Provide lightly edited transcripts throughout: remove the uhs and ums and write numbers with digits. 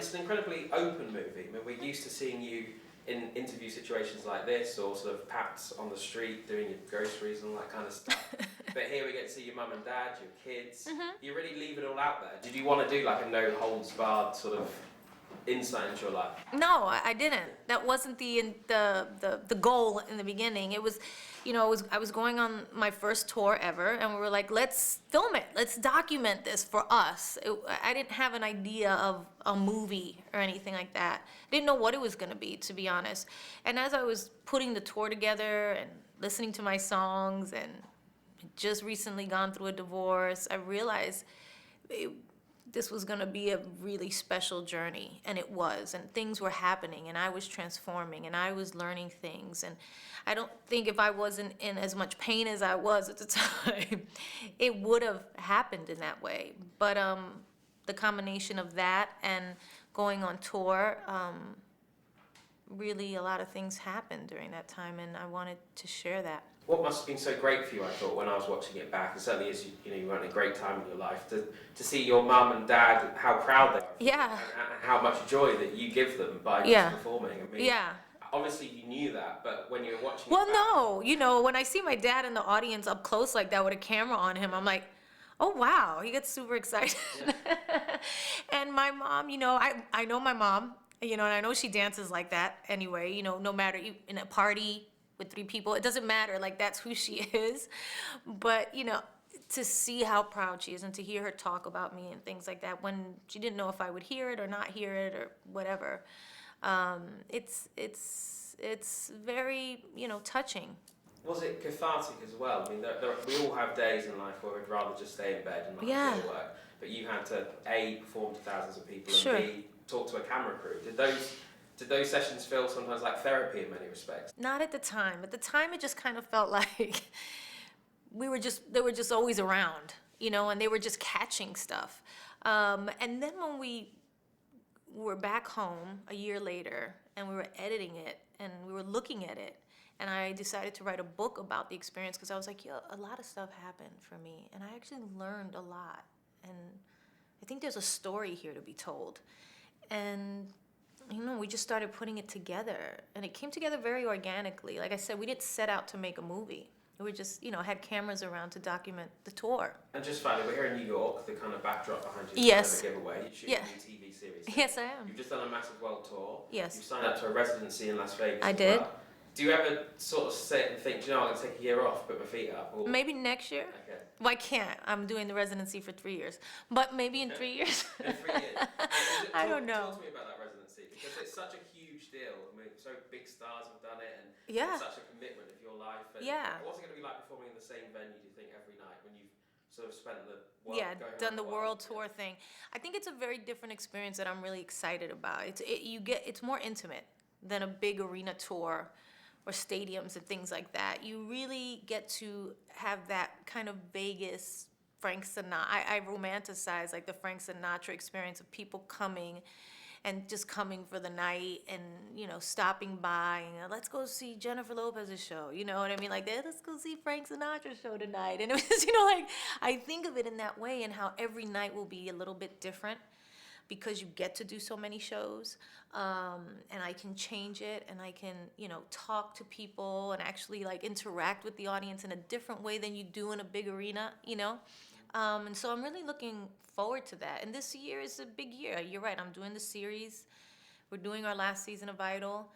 it's an incredibly open movie. I mean, we're used to seeing you in interview situations like this, or sort of perhaps on the street doing your groceries and all that kind of stuff. But here we get to see your mum and dad, your kids. You really leave it all out there. Did you want to do like a no holds barred sort of insight into your life? No, I didn't. That wasn't the goal in the beginning. It was, I was going on my first tour ever, and we were like, let's film it. Let's document this for us. I didn't have an idea of a movie or anything like that. I didn't know what it was going to be, to be honest. And as I was putting the tour together and listening to my songs and just recently gone through a divorce, I realized this was going to be a really special journey, and it was, and things were happening, and I was transforming, and I was learning things, and I don't think if I wasn't in as much pain as I was at the time, it would have happened in that way. But the combination of that and going on tour, really a lot of things happened during that time, and I wanted to share that. What must have been so great for you, I thought, when I was watching it back, and certainly as you were having a great time in your life, to see your mum and dad, how proud they are, Yeah. and how much joy that you give them by just performing. I mean, yeah. Obviously you knew that, but when you were watching Well, it back, no, when I see my dad in the audience up close like that with a camera on him, I'm like, oh wow, he gets super excited. Yeah. And my mom, I know my mom, and I know she dances like that anyway, no matter in a party with 3 people, it doesn't matter, like that's who she is. But to see how proud she is and to hear her talk about me and things like that when she didn't know if I would hear it or not hear it or whatever, it's very touching. Was it cathartic as well? I mean, we all have days in life where we'd rather just stay in bed and not do work, but you had to A, perform to thousands of people, and B, talk to a camera crew. Did those sessions feel sometimes like therapy in many respects? Not at the time. At the time, it just kind of felt like they were just always around, and they were just catching stuff. And then when we were back home a year later, and we were editing it, and we were looking at it, and I decided to write a book about the experience because I was like, a lot of stuff happened for me, and I actually learned a lot, and I think there's a story here to be told. And we just started putting it together, and it came together very organically. Like I said, we didn't set out to make a movie. We just, had cameras around to document the tour. And just finally, we're here in New York, the kind of backdrop behind you Yes. is kind of a giveaway. You're shooting a new TV series. Yes, I am. You've just done a massive world tour. Yes. You've signed up to a residency in Las Vegas. I as did. Well. Do you ever sort of sit and think, I'm going to take a year off, put my feet up? Or... Maybe next year. Okay. Well, I can't. I'm doing the residency for 3 years. But maybe in 3 years. In 3 years. I don't know. Talk to me about that residency, because it's such a huge deal. I mean, so big stars have done it, and it's such a commitment of your life. And what's it going to be like performing in the same venue, do you think, every night when you've sort of spent the world done the world tour thing? I think it's a very different experience that I'm really excited about. It's more intimate than a big arena tour or stadiums and things like that. You really get to have that kind of Vegas Frank Sinatra. I romanticize like the Frank Sinatra experience of people coming and just coming for the night and, stopping by. Let's go see Jennifer Lopez's show. You know what I mean? Like, let's go see Frank Sinatra's show tonight. And it was, like, I think of it in that way, and how every night will be a little bit different because you get to do so many shows, and I can change it, and I can, talk to people and actually like interact with the audience in a different way than you do in a big arena, and so I'm really looking forward to that. And this year is a big year. You're right. I'm doing the series. We're doing our last season of Idol,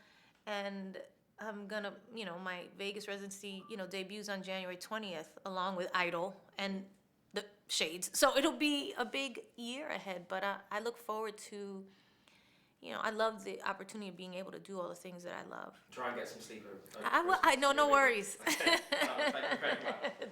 and I'm gonna, my Vegas residency, debuts on January 20th, along with Idol and the Shades. So it'll be a big year ahead, but I look forward to, I love the opportunity of being able to do all the things that I love. Try and get some sleep. No worries. Thank you very much.